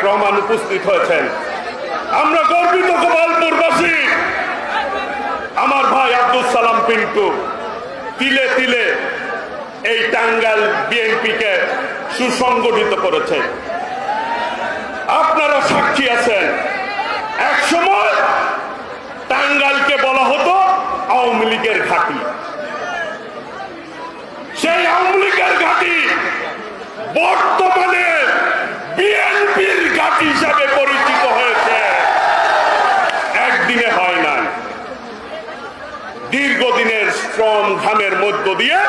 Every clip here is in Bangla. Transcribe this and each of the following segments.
রহমান উপস্থিত হয়েছেন। আমরা গর্বিত গোপালপুরবাসী। আমার ভাই আব্দুল সালাম পিন্টু তিলে তিলে এই টাঙ্গাইল বিএনপিকে সুসংগঠিত করেছে। আপনারা সাক্ষী আছেন, এক সময় টাঙ্গাইলকে বলা হতো আওয়ামী লীগের ঘাঁটি। সেই আওয়ামী লীগের ঘাঁটি বর্তমানে বিএনপির ঘাঁটি হিসাবে পরিচিত হয়েছে। একদিনে হয় না, দীর্ঘদিনের শ্রম ঘামের মধ্য দিয়ে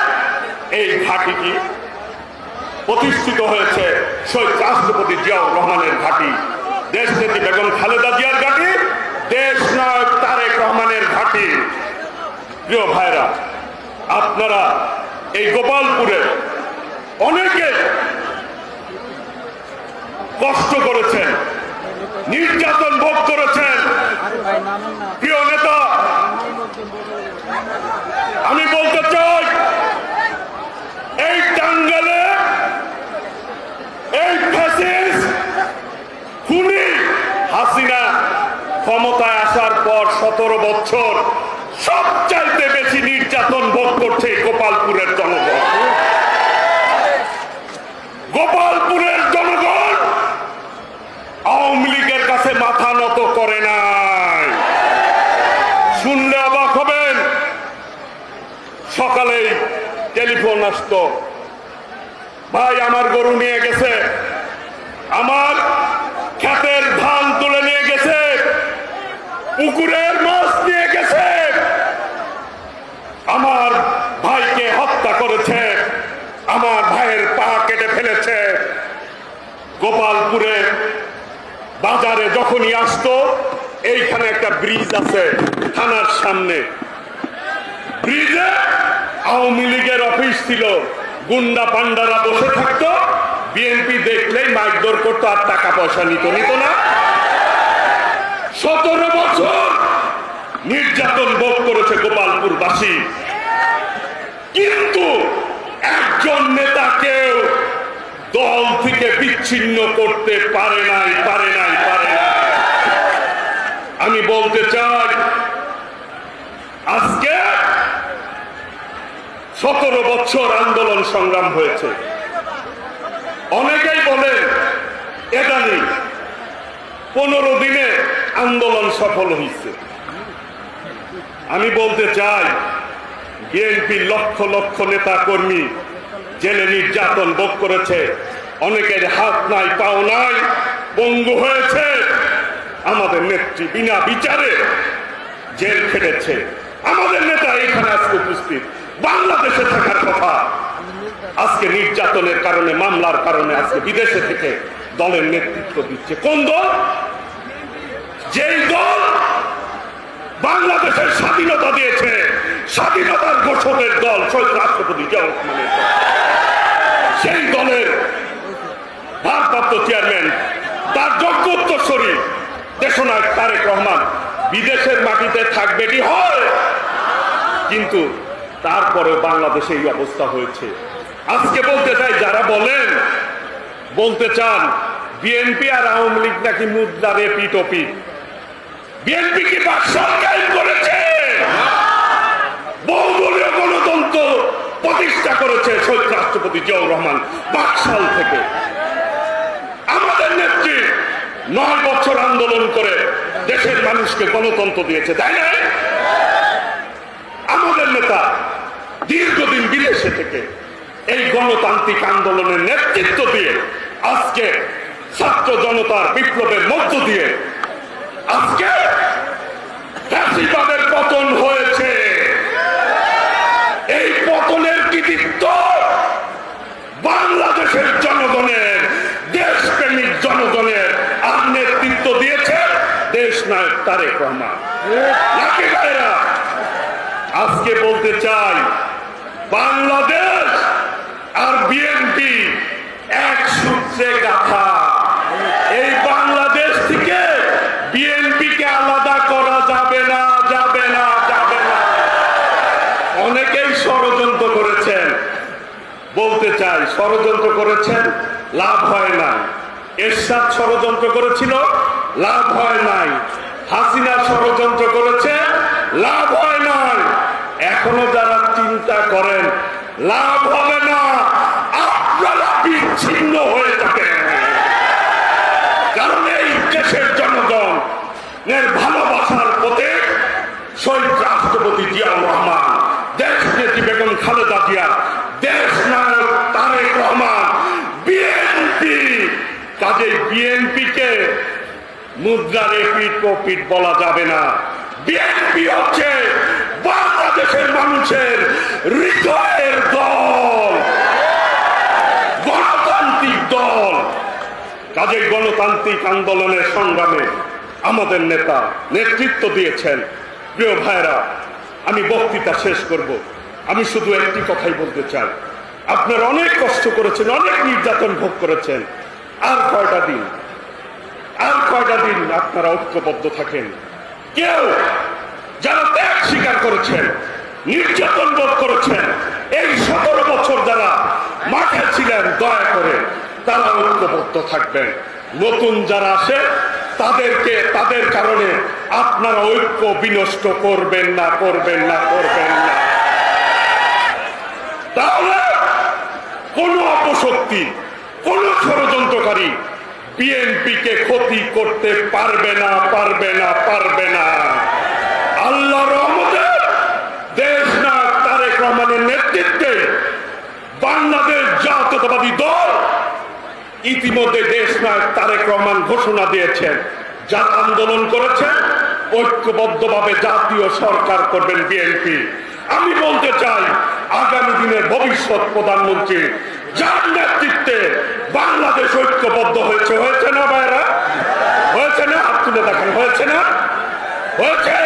এই ঘাঁটিটি প্রতিষ্ঠিত হয়েছে। শহীদ রাষ্ট্রপতি জিয়াউর রহমানের ঘাঁটি, দেশনেত্রী বেগম খালেদা জিয়ার ঘাঁটি, দেশ নায়ক তারেক রহমানের ঘাঁটি। প্রিয় ভাইরা, আপনারা এই গোপালপুরে অনেকে কষ্ট করেছেন, নির্যাতন ভোগ করেছেন। প্রিয় নেতা, আমি বলতে চাই, এই টাঙ্গাইলে এই ফ্যাসিস্ট খুনি হাসিনা ক্ষমতায় আসার পর 17 বছর সবচাইতে বেশি নির্যাতন ভোগ করছে গোপালপুরের জনগণ। গোপালপুরের জনগণ আওয়ামী লীগের কাছে মাথা নত করে নাই। শুনলে অবাক হবেন, সকালেই টেলিফোন আসতো, ভাই আমার গরু নিয়ে গেছে, আমার ক্ষেতের ধান তুলে নিয়ে গেছে, পুকুরের মাছ নিয়ে গেছে, আমার ভাইকে হত্যা করেছে, আমার ভাইয়ের পা কেটে ফেলেছে। গোপালপুরে বাজারে যখনই আসতো, এইখানে একটা ব্রিজ আছে থানার সামনে, ব্রিজে আওয়ামী লীগের অফিস ছিল, গুন্ডা পান্ডারা বসে থাকতো, বিএনপি দেখলেই মারধর করতো, আর টাকা পয়সা নিত না। 17 বছর নির্যাতন ভোগ করেছে গোপালপুরবাসী, কিন্তু একজন নেতাকেও দল থেকে বিচ্ছিন্ন করতে পারে নাই। আমি বলতে চাই, আজকে 17 বছর আন্দোলন সংগ্রাম হয়েছে। অনেকেই বলে এটা নেই, 15 দিনে আন্দোলন সফল হয়েছে। আমি বলতে চাই, বিএনপি লক্ষ লক্ষ নেতা কর্মী জেলে নির্যাতন ভোগ করেছে, অনেকের হাত নাই পাও নাই, পঙ্গু হয়েছে। আমাদের নেত্রী বিনা বিচারে জেল খেটেছে। আমাদের নেতা এখানে আজকে উপস্থিত, বাংলাদেশে থাকার কথা, আজকে নির্যাতনের কারণে, মামলার কারণে আজকে বিদেশে থেকে দলের নেতৃত্ব দিচ্ছে। কোন দল? যেই দল বাংলাদেশের স্বাধীনতা দিয়েছে, স্বাধীনতার ঘোষকের দল শহীদ রাষ্ট্রপতি জিয়াউর রহমানের দল। সেই দলের ভারপ্রাপ্ত চেয়ারম্যান, তার যোগ্য উত্তরসূরি দেশনায়ক তারেক রহমান বিদেশের মাটিতে থাকবেটি হয়, কিন্তু তারপরেও বাংলাদেশে এই অবস্থা হয়েছে। আজকে বলতে চাই, যারা বলতে চান বিএনপি আর আওয়ামী লীগ নাকি মুদ্রার এপিটোপি, বিএনপি কি বাকশাল কায়েম করেছে? বহুদলীয় গণতন্ত্র প্রতিষ্ঠা করেছে শহীদ রাষ্ট্রপতি জিয়াউর রহমান বাকশাল থেকে। আমাদের নেত্রী 9 বছর আন্দোলন করে দেশের মানুষকে গণতন্ত্র দিয়েছে, তাই না? আমাদের নেতা দীর্ঘদিন বিদেশে থেকে এই গণতান্ত্রিক আন্দোলনের নেতৃত্ব দিয়ে আজকে ছাত্র জনতার বিপ্লবের মধ্য দিয়ে আজকে ফ্যাসিবাদের পতন হয়েছে। এই পতনের কৃতিত্ব বাংলাদেশের জনগণের, দেশপ্রেমিক জনগণের, আর নেতৃত্ব দিয়েছে দেশ নায়ক তারেক রহমান। নাকি ভাইরা, আজকে বলতে চাই, বাংলাদেশ আর বিএনপি এক সূত্রে গাঁথা। এই বাংলাদেশ থেকে বিএনপিকে আলাদা করা যাবে না। অনেকেই ষড়যন্ত্র করেছেন, বলতে চাই ষড়যন্ত্র করেছেন, লাভ হয় না। এরশাদ ষড়যন্ত্র করেছিল, লাভ হয় নাই। হাসিনা ষড়যন্ত্র করেছে, লাভ হয় নাই। এখনো যারা চিন্তা করেন লাভ হবে না, আপনারা বিচ্ছিন্ন হয়ে যাবেন। কারণ এই দেশের জনগণ এর ভালোবাসার প্রতীক শহীদ রাষ্ট্রপতি জিয়াউর রহমান, দেশ নেত্রী বেগম খালেদা জিয়া, দেশ নায়ক তারেক রহমান, বিএনপি। কাজেই বিএনপি কে মুদ্রার এপিঠ ওপিঠ বলা যাবে না। বিএনপি হচ্ছে বাংলাদেশের মানুষের হৃদয়ের দল, গণতান্ত্রিক দল। কাজেই গণতান্ত্রিক আন্দোলনের সংগ্রামে আমাদের নেতা নেতৃত্ব দিয়েছেন। প্রিয় ভাইরা, আমি বক্তৃতা শেষ করব। আমি শুধু একটি কথাই বলতে চাই, আপনারা অনেক কষ্ট করেছেন, অনেক নির্যাতন ভোগ করেছেন। আর কয়টা দিন, আর কয়টা দিন আপনারা ঐক্যবদ্ধ থাকেন। কেউ যারা ত্যাগ স্বীকার করেছেন, নির্যাতন বোধ করেছেন, এই 17 বছর যারা মাঠে ছিলেন, দয়া করে তারা ঐক্যবদ্ধ থাকবেন। নতুন যারা আসে তাদেরকে, তাদের কারণে আপনারা ঐক্য বিনষ্ট করবেন না, করবেন না, করবেন না। তাহলে কোন অপশক্তি, কোন ষড়যন্ত্রকারী বিএনপি কে ক্ষতি করতে পারবে না, পারবে না, পারবে না। আল্লাহর রহমতে দেশ নায়ক তারেক রহমানের নেতৃত্বে বাংলাদেশ জাতীয়তাবাদী দল ইতিমধ্যে দেশ নায়ক তারেক রহমান ঘোষণা দিয়েছেন, যা আন্দোলন করেছেন ঐক্যবদ্ধভাবে জাতীয় সরকার করবেন বিএনপি। আমি বলতে চাই, আগামী দিনের ভবিষ্যৎ প্রধানমন্ত্রী যার নেতৃত্বে বাংলাদেশ ঐক্যবদ্ধ হয়েছে, হয়েছে না ভাইরা? হয়েছে না? হাত তুলে দেখেন, হয়েছে না? হয়েছে।